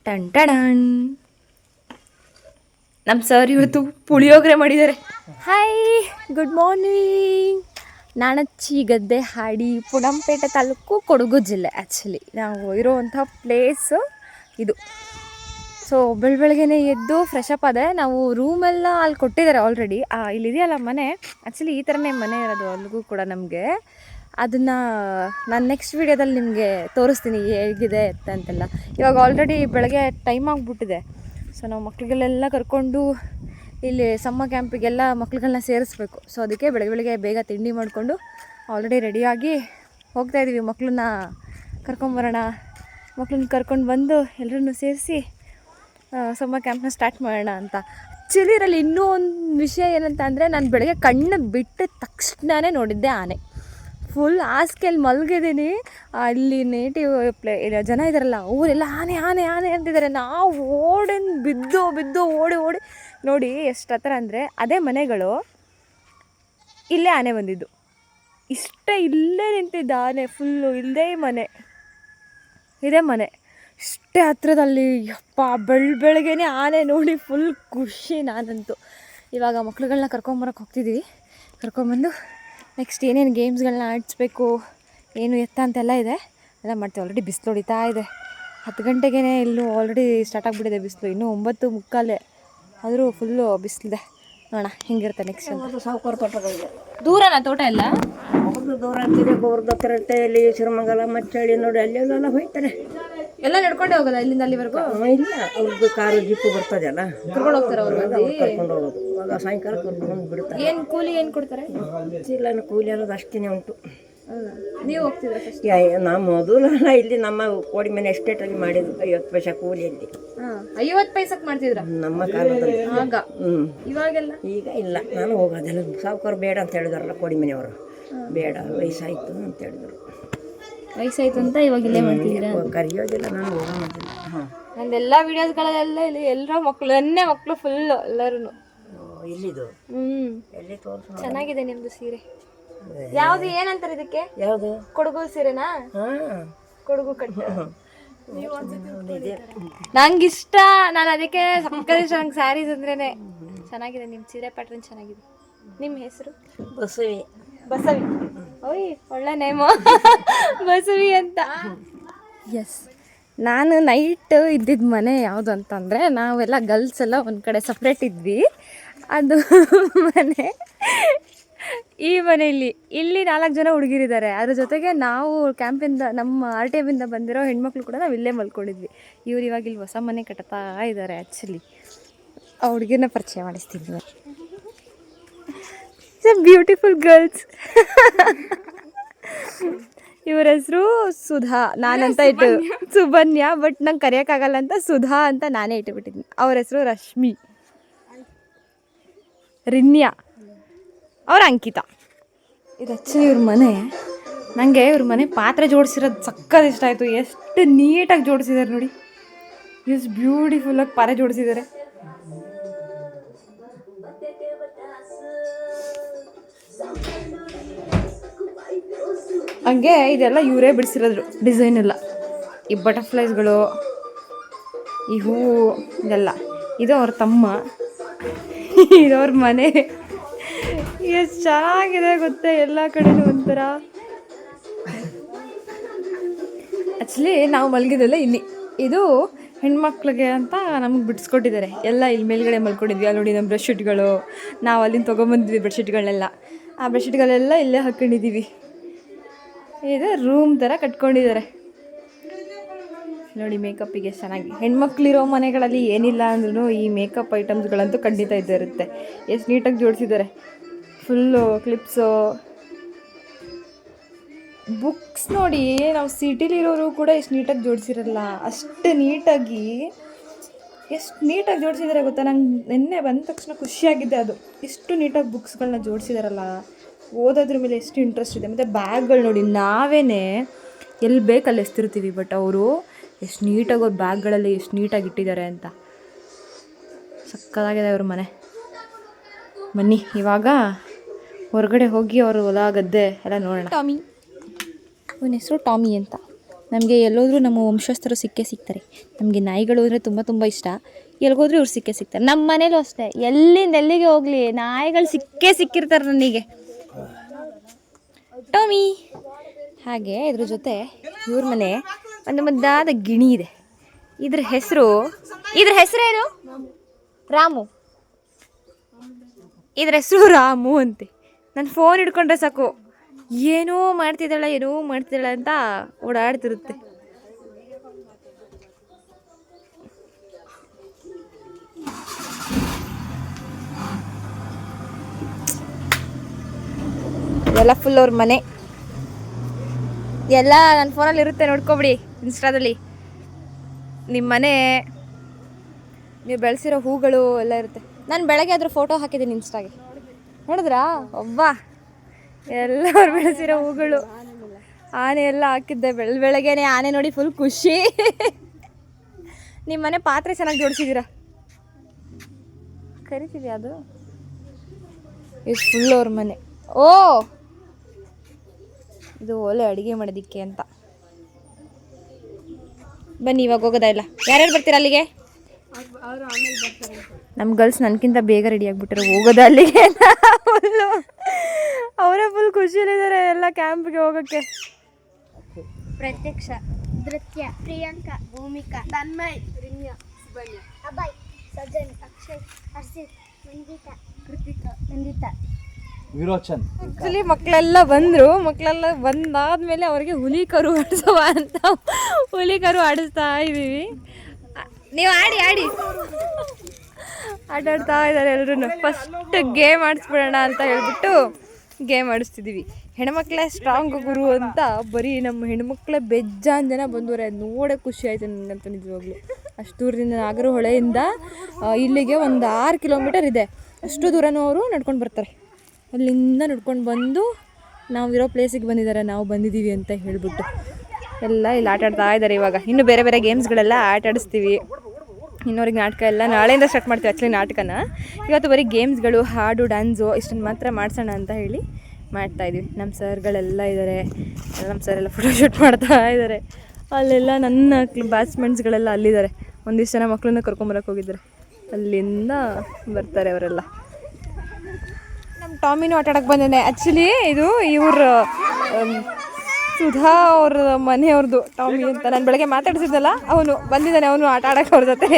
Ton ಟಡನ್ ನಮ್ಮ sir ಇವತ್ತು ಪುಳಿಯೋಗರೆ ಮಾಡಿದ್ದಾರೆ. Hi, good morning. ನಾಣಚ್ಚಿ ಗದ್ದೆ ಹಾಡಿ, ಪುಣಂಪೇಟೆ ತಾಲೂಕು, ಕೊಡಗು ಜಿಲ್ಲೆ. ಆ್ಯಕ್ಚುಲಿ ನಾವು ಇರೋವಂಥ ಪ್ಲೇಸು ಇದು. ಸೊ ಬೆಳಗ್ಗೆನೇ ಎದ್ದು ಫ್ರೆಶ್ ಅಪ್ ಆದೆ. ನಾವು ರೂಮೆಲ್ಲ ಅಲ್ಲಿ ಕೊಟ್ಟಿದ್ದಾರೆ ಆಲ್ರೆಡಿ. ಇಲ್ಲಿದೆಯಲ್ಲ ಮನೆ, ಆ್ಯಕ್ಚುಲಿ ಈ ಥರನೇ ಮನೆ ಇರೋದು ಅಲ್ಲಿಗೂ ಕೂಡ ನಮಗೆ. ಅದನ್ನು ನಾನು ನೆಕ್ಸ್ಟ್ ವೀಡಿಯೋದಲ್ಲಿ ನಿಮಗೆ ತೋರಿಸ್ತೀನಿ ಹೇಗಿದೆ ಅಂತೆಲ್ಲ. ಇವಾಗ ಆಲ್ರೆಡಿ ಬೆಳಗ್ಗೆ ಟೈಮ್ ಆಗಿಬಿಟ್ಟಿದೆ. ಸೊ ನಾವು ಮಕ್ಳಿಗೆಲ್ಲ ಕರ್ಕೊಂಡು ಇಲ್ಲಿ ಸಮ್ಮರ್ ಕ್ಯಾಂಪಿಗೆಲ್ಲ ಮಕ್ಳುಗಳನ್ನ ಸೇರಿಸ್ಬೇಕು. ಸೊ ಅದಕ್ಕೆ ಬೆಳಗ್ಗೆ ಬೇಗ ತಿಂಡಿ ಮಾಡಿಕೊಂಡು ಆಲ್ರೆಡಿ ರೆಡಿಯಾಗಿ ಹೋಗ್ತಾಯಿದ್ದೀವಿ. ಮಕ್ಕಳನ್ನ ಕರ್ಕೊಂಬರೋಣ, ಮಕ್ಳನ್ನ ಕರ್ಕೊಂಡು ಬಂದು ಎಲ್ಲರನ್ನೂ ಸೇರಿಸಿ ಸಮ್ಮರ್ ಕ್ಯಾಂಪ್ನ ಸ್ಟಾರ್ಟ್ ಮಾಡೋಣ ಅಂತ. ಆ್ಯಕ್ಚುಲಿ ಇದರಲ್ಲಿ ಇನ್ನೂ ಒಂದು ವಿಷಯ ಏನಂತ ಅಂದರೆ, ನಾನು ಬೆಳಗ್ಗೆ ಕಣ್ಣು ಬಿಟ್ಟ ತಕ್ಷಣವೇ ನೋಡಿದ್ದೆ ಆನೆ. ಫುಲ್ ಹಾಸಿಗೆಯಲ್ಲಿ ಮಲಗಿದ್ದೀನಿ. ಅಲ್ಲಿ ನೇಟಿವ್ ಜನ ಇದ್ದಾರಲ್ಲ ಅವರೆಲ್ಲ ಆನೆ ಆನೆ ಆನೆ ಅಂತಿದ್ದಾರೆ. ನಾವು ಬಿದ್ದು ಓಡಿ ನೋಡಿ ಎಷ್ಟು ಹತ್ರ ಅಂದರೆ, ಅದೇ ಮನೆಗಳು, ಇಲ್ಲೇ ಆನೆ ಬಂದಿದ್ದು. ಇಲ್ಲೇ ನಿಂತಿದ್ದ ಆನೆ ಫುಲ್ಲು. ಇಲ್ಲೇ ಇದೇ ಮನೆ ಇಷ್ಟೇ ಹತ್ರದಲ್ಲಿ. ಯಪ್ಪ, ಬೆಳಗ್ಗೆನೇ ಆನೆ ನೋಡಿ ಫುಲ್ ಖುಷಿ ನಾನಂತೂ. ಇವಾಗ ಮಕ್ಳುಗಳನ್ನ ಕರ್ಕೊಂಬರಕ್ಕೆ ಹೋಗ್ತಿದ್ದೀವಿ. ಕರ್ಕೊಂಬಂದು ನೆಕ್ಸ್ಟ್ ಏನೇನು ಗೇಮ್ಸ್ಗಳನ್ನ ಆಡಿಸ್ಬೇಕು, ಏನು ಎತ್ತ ಅಂತೆಲ್ಲ ಇದೆ, ಎಲ್ಲ ಮಾಡ್ತೀವಿ. ಆಲ್ರೆಡಿ ಬಿಸಿಲು ಹೊಡಿತಾ ಇದೆ. 10 ಗಂಟೆಗೇ ಇಲ್ಲೂ ಆಲ್ರೆಡಿ ಸ್ಟಾರ್ಟ್ ಆಗಿಬಿಟ್ಟಿದೆ ಬಿಸಿಲು. ಇನ್ನೂ 9:45 ಆದರೂ ಫುಲ್ಲು ಬಿಸಿಲಿದೆ. ನೋಡೋಣ ಹೆಂಗಿರುತ್ತೆ ನೆಕ್ಸ್ಟ್ ಅಂತ. ಸಾವುಕಾರ ತೋಟಗಳಿದೆ. ದೂರನಾ ತೋಟ ಎಲ್ಲ? ದೂರ ಅಂತಿದೆ. ಗೋರ್ದ ತಿರಟ್ಟೆಯಲ್ಲಿ, ಶಿರಮಂಗಲ, ಮಚ್ಚಳ್ಳಿ ನೋಡಿ ಅಲ್ಲೆಲ್ಲ ಹೋಯ್ತಾರೆ. ಎಲ್ಲ ನಡ್ಕೊಂಡೇ ಹೋಗೋದ ಇಲ್ಲಿಂದ ಅಲ್ಲಿವರೆಗೂ? ಇಲ್ಲ, ಅವ್ರದ್ದು ಕಾರು ಜಿಪ್ಪು ಬರ್ತದೆ ಅಲ್ಲ, ಕರ್ಕೊಂಡು ಹೋಗ್ತಾರೆ ಅವ್ರು. ಕರ್ಕೊಂಡು ಹೋಗೋದು. ಆಗ ಸಾಯಂಕಾಲ ಕರ್ಕೊಂಡು ಬಿಡ್ತಾರೆ. ಏನು ಕೂಲಿ ಏನು ಕೊಡ್ತಾರೆ? ಇಲ್ಲ, ಕೂಲಿ ಅನ್ನೋದು ಅಷ್ಟೇ ಉಂಟು. ನೀವು ಹೋಗ್ತಿದ್ರೆ ಫಸ್ಟ್? ನಾವು ಮೊದಲು ಇಲ್ಲಿ ನಮ್ಮ ಕೋಡಿ ಮನೆ ಎಸ್ಟೇಟಲ್ಲಿ ಮಾಡಿದ್ದು 50 ಪೈಸೆ ಕೂಲಿಯಲ್ಲಿ. 50 ಪೈಸಕ್ಕೆ ಮಾಡ್ತಿದ್ರ ನಮ್ಮ ಕಾಲದಲ್ಲಿ ಆಗ? ಇವಾಗೆಲ್ಲ? ಈಗ ಇಲ್ಲ, ನಾನು ಹೋಗೋದೆಲ್ಲ. ಸಾವುಕಾರ ಬೇಡ ಅಂತ ಹೇಳಿದಾರಲ್ಲ ಕೋಡಿ ಮನೆಯವರು, ಬೇಡ ವಯಸ್ಸಾಯಿತು ಅಂತ ಹೇಳಿದರು. ವಯಸ್ಸಾಯ್ತು ಅಂತ ಇವಾಗ ಇಲ್ಲೇ ಮಾಡ್ತಿದ್ದೀರಾ? ಕರಿಯೋದಿಲ್ಲ, ನಾನು ಹೋಗೋದಿಲ್ಲ. ನಂದೆಲ್ಲ ವಿಡಿಯೋಸ್ಗಳೆಲ್ಲ ಇಲ್ಲಿ ಎಲ್ಲರ ಮಕ್ಕಳು ಫುಲ್ಲು ಎಲ್ಲರೂ ಇಲ್ಲಿದು ಎಲ್ಲಿ ತೋರಿಸು. ಚೆನ್ನಾಗಿದೆ ನಿಮ್ದು ಸೀರೆ. ಯಾವ್ದು ಏನಂತಾರೆ ಇದಕ್ಕೆ? ಯಾವುದು? ಕೊಡಗು ಸೀರೆನಾ? ಕೊಡಗು ಕಟ್ಟು ನಂಗಿಷ್ಟ. ನಾನು ಅದಕ್ಕೆ ಸಕ್ಕರೆ ನಂಗೆ ಸ್ಯಾರೀಸ್ ಅಂದ್ರೇನೆ. ಚೆನ್ನಾಗಿದೆ ನಿಮ್ಮ ಸೀರೆ ಪ್ಯಾಟ್ರನ್, ಚೆನ್ನಾಗಿದೆ. ನಿಮ್ಮ ಹೆಸರು? ಬಸವಿ. ಬಸವಿ, ಓಯ್ ಒಳ್ಳೆ ನೇಮು. ಬಸವಿ ಅಂತ. ಎಸ್, ನಾನು ನೈಟ್ ಇದ್ದಿದ್ದ ಮನೆ ಯಾವುದು ಅಂತಂದರೆ, ನಾವೆಲ್ಲ ಗರ್ಲ್ಸ್ ಎಲ್ಲ ಒಂದು ಕಡೆ ಸಪ್ರೇಟ್ ಇದ್ವಿ. ಅದು ಮನೆ ಈ ಮನೆಯಲ್ಲಿ ಇಲ್ಲಿ 4 ಜನ ಹುಡುಗಿರಿದ್ದಾರೆ. ಅದ್ರ ಜೊತೆಗೆ ನಾವು ಕ್ಯಾಂಪಿಂದ, ನಮ್ಮ RTF ಇಂದ ಬಂದಿರೋ ಹೆಣ್ಮಕ್ಳು ಕೂಡ ನಾವು ಇಲ್ಲೇ ಮಲ್ಕೊಂಡಿದ್ವಿ. ಇವ್ರು ಇವಾಗ ಇಲ್ಲಿ ಹೊಸ ಮನೆ ಕಟ್ತಾ ಇದ್ದಾರೆ. ಆ್ಯಕ್ಚುಲಿ ಆ ಹುಡುಗಿರನ್ನ ಪರಿಚಯ ಮಾಡಿಸ್ತಿದ್ವಿ. Beautiful girls. ಇವ್ರ ಹೆಸರು ಸುಧಾ, ನಾನಂತ ಇಟ್ಟು ಸುಬನ್ಯ, ಬಟ್ ನಂಗೆ ಕರೆಯೋಕ್ಕಾಗಲ್ಲ ಅಂತ ಸುಧಾ ಅಂತ ನಾನೇ ಇಟ್ಟುಬಿಟ್ಟಿದ್ದೀನಿ. ಅವ್ರ ಹೆಸರು ರಶ್ಮಿ, ರಿನ್ಯಾ, ಅವ್ರ ಅಂಕಿತಾ. ಇದು ಆ್ಯಕ್ಚುಲಿ ಇವ್ರ ಮನೆ. ನನಗೆ ಇವ್ರ ಮನೆ ಪಾತ್ರೆ ಜೋಡಿಸಿರೋದು ಸಕ್ಕತ್ ಇಷ್ಟ ಆಯಿತು. ಎಷ್ಟು ನೀಟಾಗಿ ಜೋಡಿಸಿದ್ದಾರೆ ನೋಡಿ, ಎಷ್ಟು ಬ್ಯೂಟಿಫುಲ್ಲಾಗಿ ಪಾತ್ರೆ ಜೋಡಿಸಿದ್ದಾರೆ. ಹಂಗೆ ಇದೆಲ್ಲ ಇವರೇ ಬಿಡಿಸಿರೋದು ಡಿಸೈನ್ ಎಲ್ಲ. ಈ ಬಟರ್ಫ್ಲೈಸ್ಗಳು, ಈ ಹೂವು, ಇದೆಲ್ಲ ಇದು ಅವ್ರ ತಮ್ಮ. ಇದವ್ರ ಮನೆ. ಎಷ್ಟು ಚೆನ್ನಾಗಿದೆ ಗೊತ್ತಾ, ಎಲ್ಲ ಕಡೆನೂ ಒಂಥರ. ಆ್ಯಕ್ಚುಲಿ ನಾವು ಮಲಗಿದ್ದಲ್ಲ ಇಲ್ಲಿ, ಇದು ಹೆಣ್ಮಕ್ಳಿಗೆ ಅಂತ ನಮಗೆ ಬಿಡಿಸ್ಕೊಟ್ಟಿದ್ದಾರೆ. ಎಲ್ಲ ಇಲ್ಲಿ ಮೇಲ್ಗಡೆ ಮಲ್ಕೊಂಡಿದ್ವಿ. ಅಲ್ಲಿ ನೋಡಿ ನಮ್ಮ ಬೆಡ್ಶೀಟ್ಗಳು, ನಾವು ಅಲ್ಲಿಂದ ತೊಗೊಂಬಂದ್ವಿ ಬೆಡ್ಶೀಟ್ಗಳನ್ನೆಲ್ಲ. ಆ ಬೆಡ್ಶೀಟ್ಗಳೆಲ್ಲ ಇಲ್ಲೇ ಹಾಕ್ಕೊಂಡಿದ್ದೀವಿ. ಇದು ರೂಮ್ ಥರ ಕಟ್ಕೊಂಡಿದ್ದಾರೆ ನೋಡಿ. ಮೇಕಪ್ಪಿಗೆ ಚೆನ್ನಾಗಿ. ಹೆಣ್ಮಕ್ಳಿರೋ ಮನೆಗಳಲ್ಲಿ ಏನಿಲ್ಲ ಅಂದ್ರೂ ಈ ಮೇಕಪ್ ಐಟಮ್ಸ್ಗಳಂತೂ ಖಂಡಿತ ಇದ್ದೇ ಇರುತ್ತೆ. ಎಷ್ಟು ನೀಟಾಗಿ ಜೋಡಿಸಿದ್ದಾರೆ. ಫುಲ್ಲು ಕ್ಲಿಪ್ಸು, ಬುಕ್ಸ್ ನೋಡಿ. ನಾವು ಸಿಟಿಲಿರೋರು ಕೂಡ ಎಷ್ಟು ನೀಟಾಗಿ ಜೋಡಿಸಿರಲ್ಲ, ಅಷ್ಟು ನೀಟಾಗಿ ಜೋಡಿಸಿದ್ದಾರೆ ಗೊತ್ತಾ. ನಂಗೆ ನಿನ್ನೆ ಬಂದ ತಕ್ಷಣ ಖುಷಿಯಾಗಿದ್ದೆ. ಅದು ಎಷ್ಟು ನೀಟಾಗಿ ಬುಕ್ಸ್ಗಳನ್ನ ಜೋಡಿಸಿದಾರಲ್ಲ, ಓದೋದ್ರ ಮೇಲೆ ಎಷ್ಟು ಇಂಟ್ರೆಸ್ಟ್ ಇದೆ. ಮತ್ತು ಬ್ಯಾಗ್ಗಳು ನೋಡಿ, ನಾವೇ ಎಲ್ಲಿ ಬೇಕಲ್ಲಿ ಎಸ್ತಿರ್ತೀವಿ, ಬಟ್ ಅವರು ಎಷ್ಟು ನೀಟಾಗಿ ಅವ್ರ ಬ್ಯಾಗ್ಗಳಲ್ಲಿ ಎಷ್ಟು ನೀಟಾಗಿ ಇಟ್ಟಿದ್ದಾರೆ ಅಂತ. ಸಕ್ಕತ್ತಾಗಿದೆ ಅವ್ರ ಮನೆ. ಬನ್ನಿ ಇವಾಗ ಹೊರಗಡೆ ಹೋಗಿ ಅವರು ಹೊಲ ಗದ್ದೆ ಎಲ್ಲ ನೋಡೋಣ. ಟಾಮಿ, ಇವನ ಹೆಸರು ಟಾಮಿ ಅಂತ. ನಮಗೆ ಎಲ್ಲೋದ್ರೂ ನಮ್ಮ ವಂಶಸ್ಥರು ಸಿಕ್ಕೇ ಸಿಗ್ತಾರೆ. ನಮಗೆ ನಾಯಿಗಳು ಅಂದರೆ ತುಂಬ ತುಂಬ ಇಷ್ಟ. ಎಲ್ಲಿಗೋದ್ರೂ ಇವ್ರು ಸಿಕ್ಕೇ ಸಿಗ್ತಾರೆ. ನಮ್ಮ ಮನೇಲೂ ಅಷ್ಟೇ, ಎಲ್ಲಿಂದ ಎಲ್ಲಿಗೆ ಹೋಗಲಿ ನಾಯಿಗಳು ಸಿಕ್ಕೇ ಸಿಕ್ಕಿರ್ತಾರೆ ನನಗೆ. ಟಾಮಿ. ಹಾಗೆ ಇದ್ರ ಜೊತೆ ಇವ್ರ ಮನೆ ಒಂದು ಮುದ್ದಾದ ಗಿಣಿ ಇದೆ. ಇದ್ರ ಹೆಸರೇನು? ರಾಮು. ಇದ್ರ ಹೆಸರು ರಾಮು ಅಂತೆ. ನನ್ನ ಫೋನ್ ಹಿಡ್ಕೊಂಡ್ರೆ ಸಾಕು ಏನೋ ಮಾಡ್ತಿದ್ದಾಳೆ ಅಂತ ಓಡಾಡ್ತಿರುತ್ತೆ. ಎಲ್ಲ ಫುಲ್ ಅವ್ರ ಮನೆ ಎಲ್ಲ ನನ್ನ ಫೋನಲ್ಲಿ ಇರುತ್ತೆ, ನೋಡ್ಕೊಬಿಡಿ ಇನ್ಸ್ಟಾದಲ್ಲಿ. ನಿಮ್ಮ ಮನೆ, ನೀವು ಬೆಳೆಸಿರೋ ಹೂಗಳು ಎಲ್ಲ ಇರುತ್ತೆ. ನಾನು ಬೆಳಗ್ಗೆ ಅದ್ರ ಫೋಟೋ ಹಾಕಿದ್ದೀನಿ ಇನ್ಸ್ಟಾಗೆ, ನೋಡಿದ್ರಾ? ಎಲ್ಲರೂ ಬೆಳೆಸಿರೋ ಹೂಗಳು, ಆನೆ ಎಲ್ಲ ಹಾಕಿದ್ದೆ ಬೆಳಗ್ಗೆನೆ. ಆನೆ ನೋಡಿ ಫುಲ್ ಖುಷಿ. ನಿಮ್ಮ ಮನೆ ಪಾತ್ರೆ ಚೆನ್ನಾಗಿ ಜೋಡಿಸಿದ್ದೀರಾ, ಕರಿತಿದ್ಯಾ ಅದು? ಇದು ಫುಲ್ ಅವ್ರ ಮನೆ. ಓ, ಇದು ಒಳ್ಳೆ ಅಡುಗೆ ಮಾಡೋದಿಕ್ಕೆ ಅಂತ. ಬನ್ನಿ ಇವಾಗ ಹೋಗೋದಾ ಇಲ್ಲ? ಯಾರ್ಯಾರು ಬರ್ತೀರಾ ಅಲ್ಲಿಗೆ? ನಮ್ಮ ಗರ್ಲ್ಸ್ ನನಗಿಂತ ಬೇಗ ರೆಡಿ ಆಗಿಬಿಟ್ರೆ ಹೋಗೋದ ಅಲ್ಲಿಗೆ. ಫುಲ್ಲು ಅವರೇ ಫುಲ್ ಖುಷಿಯಲ್ಲಿದ್ದಾರೆ ಎಲ್ಲ ಕ್ಯಾಂಪ್ಗೆ ಹೋಗೋಕ್ಕೆ. ಪ್ರತ್ಯಕ್ಷ, ನೃತ್ಯ, ಪ್ರಿಯಾಂಕಾ, ಭೂಮಿಕಾ, ತನ್ಮಯ್, ರಿನ್ಯಾ, ಸುಬನ್ಯ, ಅಭಯ್, ಸಜನ್, ಅಕ್ಷಯ್, ಹರ್ಷಿತ್, ಮಂಜಿತಾ, ಕೃತಿಕಾ, ನಂದಿತಾ, ವಿರೋಚನ್. ಆ್ಯಕ್ಚುಲಿ ಮಕ್ಕಳೆಲ್ಲ ಬಂದಾದ್ಮೇಲೆ ಅವ್ರಿಗೆ ಹುಲಿ ಕರು ಆಡಿಸವ ಅಂತ ಹುಲಿ ಕರು ಆಡಿಸ್ತಾ ಇದ್ದೀವಿ. ನೀವು ಆಡಿ ಆಟಾಡ್ತಾ ಇದ್ದಾರೆ ಎಲ್ಲರೂ. ಫಸ್ಟ್ ಗೇಮ್ ಆಡಿಸ್ಬಿಡೋಣ ಅಂತ ಹೇಳ್ಬಿಟ್ಟು ಗೇಮ್ ಆಡಿಸ್ತಿದ್ದೀವಿ. ಹೆಣ್ಮಕ್ಳೇ ಸ್ಟ್ರಾಂಗ್ ಗುರು ಅಂತ ಬರೀ ನಮ್ಮ ಹೆಣ್ಮಕ್ಳೇ ಬೆಜ್ಜಾನ್ ಜನ ಬಂದವ್ರೆ. ಅದು ನೋಡೋಕೆ ಖುಷಿ ಆಯಿತು ನನಗಂತೂ ನಿಜವಾಗ್ಲೂ. ಅಷ್ಟು ದೂರದಿಂದ ನಾಗರಹೊಳೆಯಿಂದ ಇಲ್ಲಿಗೆ ಒಂದು 6 ಕಿಲೋಮೀಟರ್ ಇದೆ. ಅಷ್ಟು ದೂರನೂ ಅವರು ನಡ್ಕೊಂಡು ಬರ್ತಾರೆ. ಅಲ್ಲಿಂದ ನಡ್ಕೊಂಡು ಬಂದು ನಾವಿರೋ ಪ್ಲೇಸಿಗೆ ಬಂದಿದ್ದಾರೆ, ನಾವು ಬಂದಿದ್ದೀವಿ ಅಂತ ಹೇಳಿಬಿಟ್ಟು ಎಲ್ಲ ಇಲ್ಲಿ ಆಟಾಡ್ತಾ ಇದ್ದಾರೆ. ಇವಾಗ ಇನ್ನು ಬೇರೆ ಬೇರೆ ಗೇಮ್ಸ್ಗಳೆಲ್ಲ ಆಟಾಡಿಸ್ತೀವಿ. ಇನ್ನೋರಿಗೆ ನಾಟಕ ಎಲ್ಲ ನಾಳೆಯಿಂದ ಸ್ಟಾರ್ಟ್ ಮಾಡ್ತೀವಿ. ಆ್ಯಕ್ಚುಲಿ ನಾಟಕನ ಇವತ್ತು ಬರೀ ಗೇಮ್ಸ್ಗಳು, ಹಾಡು, ಡ್ಯಾನ್ಸು ಇಷ್ಟನ್ನು ಮಾತ್ರ ಮಾಡಿಸೋಣ ಅಂತ ಹೇಳಿ ಮಾಡ್ತಾಯಿದ್ವಿ. ನಮ್ಮ ಸರ್ಗಳೆಲ್ಲ ಇದ್ದಾರೆ, ನಮ್ಮ ಸರೆಲ್ಲ ಫೋಟೋಶೂಟ್ ಮಾಡ್ತಾ ಇದ್ದಾರೆ. ಅಲ್ಲೆಲ್ಲ ನನ್ನ ಬ್ಯಾಟ್ಸ್ಮೆನ್ಸ್ಗಳೆಲ್ಲ ಅಲ್ಲಿದ್ದಾರೆ. ಒಂದಿಷ್ಟು ಜನ ಮಕ್ಕಳನ್ನ ಕರ್ಕೊಂಬರಕ್ಕೆ ಹೋಗಿದ್ದಾರೆ, ಅಲ್ಲಿಂದ ಬರ್ತಾರೆ ಅವರೆಲ್ಲ. ನಮ್ಮ ಟಾಮಿನೂ ಆಟಾಡಕ್ಕೆ ಬಂದಿದ್ದಾನೆ. ಆ್ಯಕ್ಚುಲಿ ಇದು ಇವ್ರ ಸುಧಾ ಅವ್ರ ಮನೆಯವ್ರದ್ದು ಟಾಮಿ ಅಂತ. ನಾನು ಬೆಳಗ್ಗೆ ಮಾತಾಡ್ಸಿದ್ದಲ್ಲ, ಅವನು ಬಂದಿದ್ದಾನೆ, ಅವನು ಆಟ ಆಡೋಕೆ ಅವ್ರ ಜೊತೆ.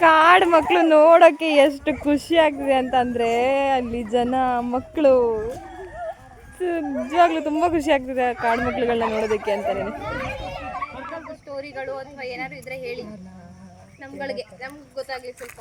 ಕಾಡು ಮಕ್ಕಳು ನೋಡೋಕ್ಕೆ ಎಷ್ಟು ಖುಷಿ ಆಗ್ತಿದೆ ಅಂತಂದರೆ, ಅಲ್ಲಿ ಜನ ಮಕ್ಕಳು ನಿಜವಾಗ್ಲೂ ತುಂಬ ಖುಷಿ ಆಗ್ತಿದೆ ಕಾಡು ಮಕ್ಕಳುಗಳನ್ನ ನೋಡೋದಕ್ಕೆ ಅಂತಲೇ. ಸ್ಟೋರಿಗಳು ಅಥವಾ ಏನಾದ್ರು ಇದ್ರೆ ಹೇಳಿ ನಮ್ಗೆ ಗೊತ್ತಾಗಲಿ ಸ್ವಲ್ಪ.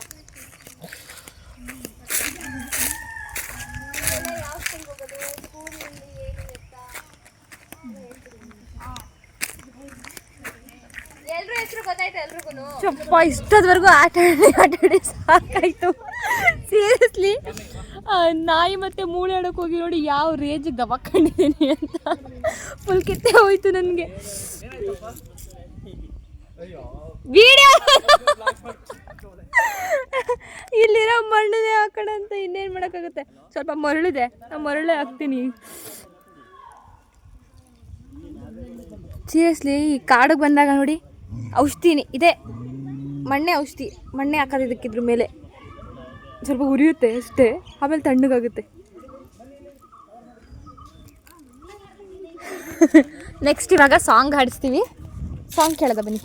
ಎಲ್ರೂ ಹೆಸರು ಗೊತ್ತಾಯ್ತು ಎಲ್ರಿಗೂ. ಚಪ್ಪ ಇಷ್ಟದವರೆಗೂ ಆಟಾಡಿ ಸಾಕಾಯ್ತು ಸೀರಿಯಸ್ಲಿ. ನಾಯಿ ಮತ್ತು ಮೂಳೆ ಆಡೋಕೆ ಹೋಗಿ ನೋಡಿ ಯಾವ ರೇಜಿಗೆ ದಬಾಕೊಂಡಿದ್ದೀನಿ ಅಂತ. ಫುಲ್ ಕಿತ್ತೆ ಹೋಯ್ತು ನನಗೆ. ವಿಡಿಯೋ ಇಲ್ಲಿರೋ ಮಣ್ಣನ್ನೇ ಹಾಕೋಣ ಅಂತ ಇನ್ನೇನು ಮಾಡೋಕ್ಕಾಗುತ್ತೆ. ಸ್ವಲ್ಪ ಮರಳಿದೆ, ಆ ಮರಳೇ ಹಾಕ್ತೀನಿ. ಸೀರಿಯಸ್ಲಿ ಈ ಕಾಡಿಗೆ ಬಂದಾಗ ನೋಡಿ ಔಷಧಿನಿ ಇದೆ, ಮಣ್ಣೆ ಔಷಧಿ. ಮಣ್ಣೆ ಹಾಕೋದು ಇದಕ್ಕಿದ್ರ ಮೇಲೆ ಸ್ವಲ್ಪ ಉರಿಯುತ್ತೆ ಅಷ್ಟೇ, ಆಮೇಲೆ ತಣ್ಣಗಾಗುತ್ತೆ. ನೆಕ್ಸ್ಟ್ ಇವಾಗ ಸಾಂಗ್ ಹಾಡಿಸ್ತೀವಿ. ಸಾಂಗ್ ಕೇಳೋದ ಬನ್ನಿ.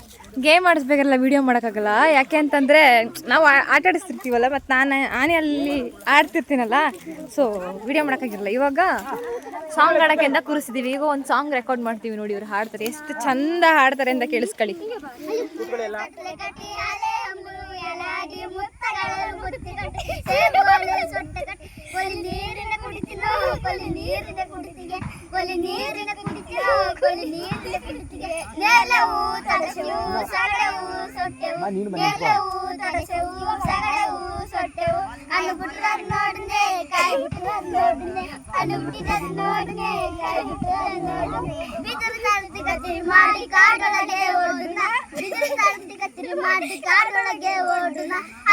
ಗೇಮ್ ಆಡಿಸ್ಬೇಕಲ್ಲ, ವೀಡಿಯೋ ಮಾಡೋಕ್ಕಾಗಲ್ಲ. ಯಾಕೆ ಅಂತಂದರೆ ನಾವು ಆಟ ಆಡಿಸ್ತಿರ್ತೀವಲ್ಲ, ಮತ್ತು ನಾನೇ ಅಲ್ಲಿ ಆಡ್ತಿರ್ತೀನಲ್ಲ, ಸೊ ವೀಡಿಯೋ ಮಾಡೋಕ್ಕಾಗಿರಲ್ಲ. ಇವಾಗ ಸಾಂಗ್ ಆಡೋಕ್ಕೆ ಅಂತ ಕೂರಿಸಿದ್ದೀವಿ. ಈಗ ಒಂದು ಸಾಂಗ್ ರೆಕಾರ್ಡ್ ಮಾಡ್ತೀವಿ ನೋಡಿ, ಇವ್ರು ಹಾಡ್ತಾರೆ, ಎಷ್ಟು ಚಂದ ಹಾಡ್ತಾರೆ ಅಂತ ಕೇಳಿಸ್ಕೊಳ್ಳಿ.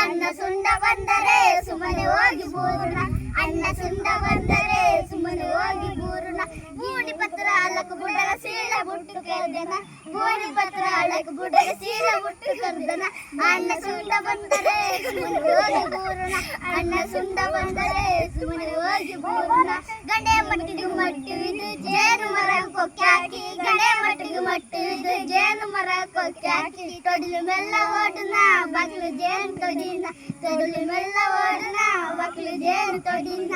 ಅನ್ನ ಸುಂಡ ಬಂದರೆ ಸುಮ್ಮನೆ ಹೋಗಿ ಬೋರುಣ ಅಣ್ಣ ಸುಂದ ಬಂದರೆ ಸುಮ್ಮನೆ ಹೋಗಿ ಬೂರುನ ಗೂಡಿ ಪತ್ರ ಅಲ್ಲಕ ಬುಡಗ ಸೀಳ ಬುಟ್ಟು ಕರ್ದನ ಗೂಡಿ ಪತ್ರ ಅಲ್ಲಕ ಬುಡಗ ಸೀಳ ಬುಟ್ಟು ಕರ್ದನ ಅಣ್ಣ ಸುಂದ ಬಂದರೆ ಸುಮ್ಮನೆ ಹೋಗಿ ಬೂರುನ ಅಣ್ಣ ಸುಂದ ಬಂದರೆ ಸುಮ್ಮನೆ ಹೋಗಿ ಬೂರುನ ಗಂಡೆ ಮಟ್ಟಿಗೆ ಮಟ್ಟು ಇದು ಜೇನು ಮರ ಕೊಕ್ಕಾಕಿ ಗಂಡೆ ಮಟ್ಟಿಗೆ ಮಟ್ಟು ಇದು ಜೇನು ಮರ ಕೊಕ್ಕಾಕಿ ತೊಡಿಲು ಮೆಲ್ಲ ಓಡುನ ಬಗ್ಲು ಜೇನು ತೊಡಿನ ತೊಡಿಲು ಮೆಲ್ಲ ಓಡುನ ಬಗ್ಲು ಜೇನು ತೊಡಿನ